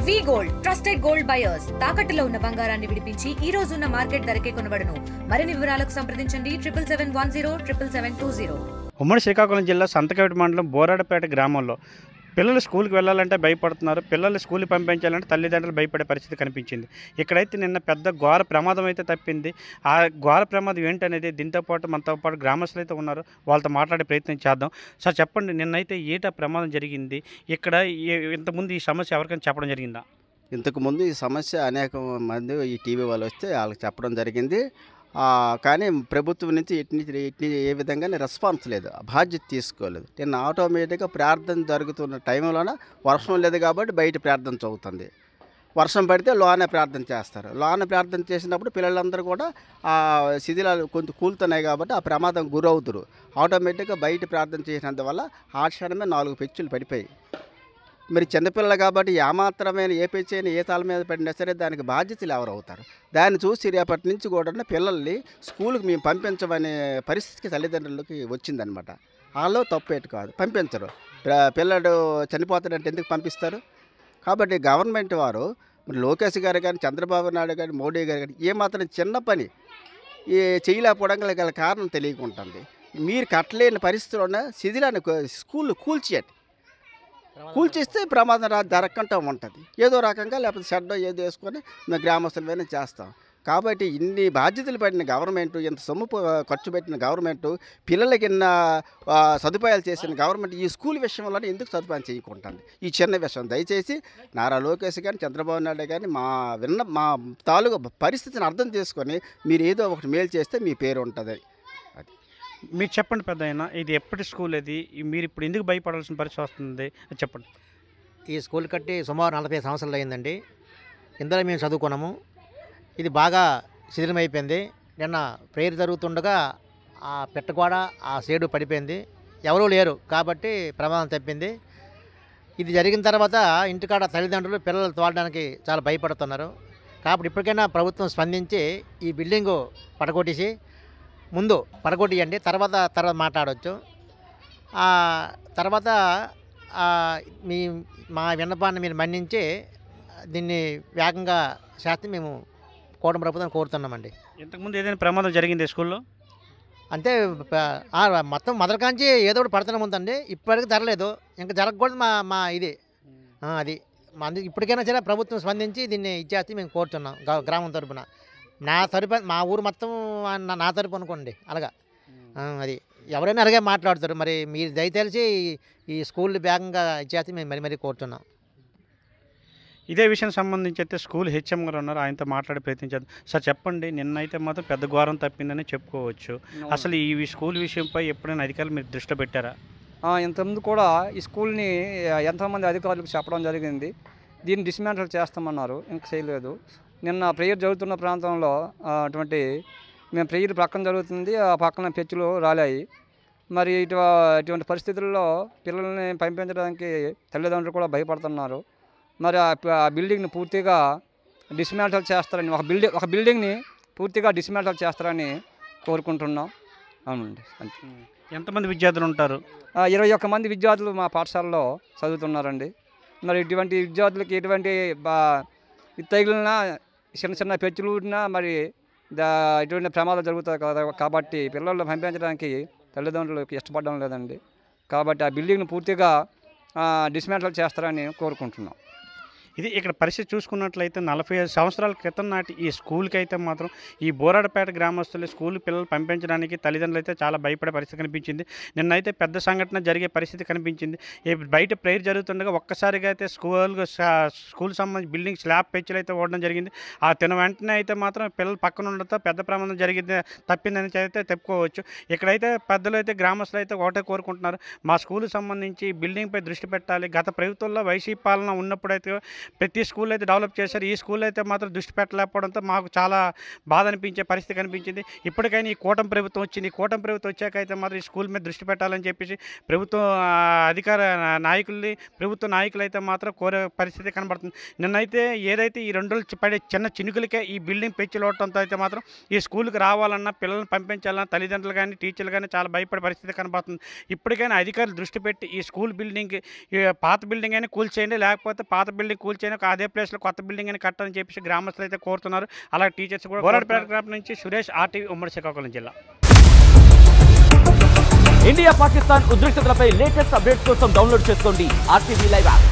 వి gold trusted gold buyers తాకట్టులో ఉన్న బంగారాన్ని విడిపించి ఈ రోజు ఉన్న మార్కెట్ ధరకే కొనబడును. మరిన్ని వివరాలకు సంప్రదించండి 7771077720. ఉమ్మడి శ్రీకాకుళం జిల్లా సంతకవిటి మండలం బోరాడపేట గ్రామంలో పిల్లలు స్కూల్కి వెళ్ళాలంటే భయపడుతున్నారు. పిల్లలు స్కూల్కి పంపించాలంటే తల్లిదండ్రులు భయపడే పరిస్థితి కనిపించింది. ఇక్కడైతే నిన్న పెద్ద ఘోర ప్రమాదం అయితే తప్పింది. ఆ ఘోర ప్రమాదం ఏంటనేది దీంతో పాటు మనతో పాటు గ్రామస్తులు అయితే ఉన్నారు, వాళ్ళతో మాట్లాడే ప్రయత్నం చేద్దాం. సార్ చెప్పండి, నిన్నైతే ఏటా ప్రమాదం జరిగింది ఇక్కడ? ఇంతకుముందు ఈ సమస్య ఎవరికైనా చెప్పడం జరిగిందా? ఇంతకుముందు ఈ సమస్య అనేక మంది ఈ టీవీ వాళ్ళు వస్తే వాళ్ళకి చెప్పడం జరిగింది. కానీ ప్రభుత్వం నుంచి ఇట్ని ఏ విధంగా రెస్పాన్స్ లేదు, బాధ్యత తీసుకోలేదు. నిన్న ఆటోమేటిక్గా ప్రార్థన జరుగుతున్న టైంలోన వర్షం లేదు కాబట్టి బయట ప్రార్థన చదువుతుంది. వర్షం పడితే లోనే ప్రార్థన చేస్తారు. లోన ప్రార్థన చేసినప్పుడు పిల్లలందరూ కూడా ఆ శిథిలాలు కొంచెం కూలుతున్నాయి కాబట్టి ఆ ప్రమాదం గురవుతురు. ఆటోమేటిక్గా బయట ప్రార్థన చేసినందువల్ల ఆ క్షణమే 4 పెచ్చులు పడిపోయి. మరి చిన్నపిల్లలు కాబట్టి ఏమాత్రమైన ఏ పెచ్చైనా ఏ తల మీద పడినా సరే దానికి బాధ్యతలు ఎవరు అవుతారు? దాన్ని చూసి రేపటి నుంచి కూడా పిల్లల్ని స్కూల్కి మేము పంపించమనే పరిస్థితికి తల్లిదండ్రులకి వచ్చిందనమాట. వాళ్ళు తప్పేటు కాదు, పంపించరు. పిల్లడు చనిపోతాడంటే ఎందుకు పంపిస్తారు? కాబట్టి గవర్నమెంట్ వారు మరి లోకేష్ గారు కానీ, చంద్రబాబు నాయుడు కానీ, మోడీ గారు కానీ ఏమాత్రం చిన్న పని చేయలేకపోవడం గల కారణం తెలియకుంటుంది. మీరు కట్టలేని పరిస్థితుల్లోనే శిథిలాన్ని స్కూల్ కూల్చేస్తే ప్రమాదం జరగకుండా ఉంటుంది. ఏదో రకంగా లేకపోతే షెడ్ ఏదో వేసుకొని మేము గ్రామస్తులమైనా చేస్తాం. కాబట్టి ఇన్ని బాధ్యతలు పడిన గవర్నమెంటు, ఇంత సొమ్ము ఖర్చు పెట్టిన గవర్నమెంటు, పిల్లలకి ఇన్న సదుపాయాలు చేసిన గవర్నమెంట్ ఈ స్కూల్ విషయంలోనే ఎందుకు సదుపాయం చేయకుంటుంది? ఈ చిన్న విషయం దయచేసి నారా లోకేష్ కానీ, చంద్రబాబు నాయుడు కానీ మా తాలూకు పరిస్థితిని అర్థం చేసుకొని మీరు ఏదో ఒకటి మేలు చేస్తే మీ పేరు ఉంటుంది. మీరు చెప్పండి పెద్దయిన, ఇది ఎప్పటి స్కూల్? ఇది మీరు ఇప్పుడు ఎందుకు భయపడాల్సిన పరిస్థితి వస్తుంది చెప్పండి. ఈ స్కూల్ కట్టి సుమారు 40 సంవత్సరాలు అయిందండి. ఇందులో మేము చదువుకున్నాము. ఇది బాగా శిథిలమైపోయింది. నిన్న ప్రేయర్ జరుగుతుండగా ఆ పెట్టగోడ ఆ సైడు పడిపోయింది. ఎవరూ లేరు కాబట్టి ప్రమాదం తప్పింది. ఇది జరిగిన తర్వాత ఇంటికాడ తల్లిదండ్రులు పిల్లలు తోలడానికి చాలా భయపడుతున్నారు. కాబట్టి ఇప్పటికైనా ప్రభుత్వం స్పందించి ఈ బిల్డింగు పడగొట్టేసి ముందు పడగొట్టియండి, తర్వాత మాట్లాడవచ్చు. తర్వాత మా విన్నపాన్ని మీరు మన్నించి దీన్ని వేగంగా చేస్తే మేము కూటమి ప్రభుత్వం కోరుతున్నామండి. ఇంతకుముందు ఏదైనా ప్రమాదం జరిగింది స్కూల్లో? అంటే మొత్తం మొదటికాంచి ఏదో ఒకటి పడుతూనే ఉందండి. ఇప్పటికీ జరగలేదు, ఇంకా జరగకూడదు మా ఇది అది. ఇప్పటికైనా సరే ప్రభుత్వం స్పందించి దీన్ని ఇచ్చేస్తే మేము కోరుతున్నాం గ్రామం తరపున. నా తరపు మా ఊరు మొత్తం నా తరపు అనుకోండి అలాగా. అది ఎవరైనా అలాగే మాట్లాడతారు. మరి మీరు దయచేసి ఈ స్కూల్ వేగంగా ఇచ్చేస్తే మేము మరీ కోరుతున్నాం. ఇదే విషయం సంబంధించి అయితే స్కూల్ హెచ్ఎం గారు ఉన్నారు, ఆయనతో మాట్లాడే ప్రయత్నించారు. సార్ చెప్పండి, నిన్నైతే మాత్రం పెద్ద ఘోరం తప్పిందని చెప్పుకోవచ్చు. అసలు ఈ స్కూల్ విషయంపై ఎప్పుడైనా అధికారులు మీరు దృష్టి పెట్టారా? ఇంతకుముందు కూడా ఈ స్కూల్ని ఎంతోమంది అధికారులకు చెప్పడం జరిగింది. దీన్ని డిస్మాంటిల్ చేస్తామన్నారు, ఇంకా చేయలేదు. నిన్న ప్రేయర్ జరుగుతున్న ప్రాంతంలో మేము ప్రేయర్ పక్కన జరుగుతుంది, ఆ పక్కన పెచ్చులు రాలాయి. మరి ఇటువంటి పరిస్థితుల్లో పిల్లల్ని పంపించడానికి తల్లిదండ్రులు కూడా భయపడుతున్నారు. మరి ఆ బిల్డింగ్ని పూర్తిగా డిస్మాంటిల్ చేస్తారని, ఒక బిల్డింగ్ని పూర్తిగా డిస్మాంటిల్ చేస్తారని కోరుకుంటున్నాం. అవునండి. అంతే. ఎంతమంది విద్యార్థులు ఉంటారు? 21 మంది విద్యార్థులు మా పాఠశాలలో చదువుతున్నారండి. మరి ఇటువంటి విద్యార్థులకి ఎటువంటి తగిలిన చిన్న పెచ్చులు ఊడినా మరి ఇటువంటి ప్రమాదాలు జరుగుతాయి కదా. కాబట్టి పిల్లలను పంపించడానికి తల్లిదండ్రులకు ఇష్టపడడం లేదండి. కాబట్టి ఆ బిల్డింగ్ను పూర్తిగా డిస్మాంటిల్ చేస్తారని కోరుకుంటున్నాం. ఇది ఇక్కడ పరిస్థితి చూసుకున్నట్లయితే 45 సంవత్సరాల క్రితం నాటి ఈ స్కూల్కి అయితే మాత్రం ఈ బోరాడపేట గ్రామస్తులు స్కూల్ పిల్లలు పంపించడానికి తల్లిదండ్రులు అయితే చాలా భయపడే పరిస్థితి కనిపించింది. నిన్నైతే పెద్ద సంఘటన జరిగే పరిస్థితి కనిపించింది. బయట ప్రేయర్ జరుగుతుండగా ఒక్కసారిగా అయితే స్కూల్ సంబంధించి బిల్డింగ్ స్లాబ్ పెచ్చులు అయితే ఓడడం జరిగింది. ఆ వెంటనే అయితే మాత్రం పిల్లలు పక్కన ఉండడంతో పెద్ద ప్రమాదం జరిగింది, తప్పిందని అయితే చెప్పుకోవచ్చు. ఇక్కడైతే పెద్దలు అయితే గ్రామస్తులు అయితే ఒకటే కోరుకుంటున్నారు, మా స్కూల్కి సంబంధించి బిల్డింగ్పై దృష్టి పెట్టాలి. గత ప్రభుత్వంలో వైసీపీ పాలన ఉన్నప్పుడైతే ప్రతి స్కూల్ అయితే డెవలప్ చేశారు, ఈ స్కూల్ అయితే మాత్రం దృష్టి పెట్టలేకపోవడంతో మాకు చాలా బాధ అనిపించే పరిస్థితి కనిపించింది. ఇప్పటికైనా ఈ కూటమి ప్రభుత్వం వచ్చింది, ఈ కూటమి ప్రభుత్వం వచ్చాక అయితే మాత్రం ఈ స్కూల్ మీద దృష్టి పెట్టాలని చెప్పేసి ప్రభుత్వం అధికార ప్రభుత్వ నాయకులు అయితే మాత్రం కోరే పరిస్థితి కనబడుతుంది. నిన్నైతే ఏదైతే ఈ 2 రోజులు పడే చిన్న చినుకులకే ఈ బిల్డింగ్ పెచ్చులోవడంతో అయితే మాత్రం ఈ స్కూల్కి రావాలన్నా పిల్లల్ని పంపించాలన్నా తల్లిదండ్రులు కానీ టీచర్లు కానీ చాలా భయపడే పరిస్థితి కనబడుతుంది. ఇప్పటికైనా అధికారులు దృష్టి పెట్టి ఈ స్కూల్ బిల్డింగ్ పాత బిల్డింగ్ అయినా కూల్చేయండి, లేకపోతే పాత బిల్డింగ్ కూల్చేయని ఒక అదే ప్లేస్లో కొత్త బిల్డింగ్ అని కట్టాలని చెప్పేసి గ్రామస్తులు అయితే కోరుతున్నారు. అలాగే టీచర్స్ కూడా. బోరాడపేట గ్రామం నుంచి సురేష్, RTV ఉమ్మడి శ్రీకాకుళం జిల్లా. ఇండియా పాకిస్తాన్ ఉద్రిక్తతలపై లేటెస్ట్ అప్డేట్స్ కోసం డౌన్లోడ్ చేసుకోండి RTV లైవ్ యాప్.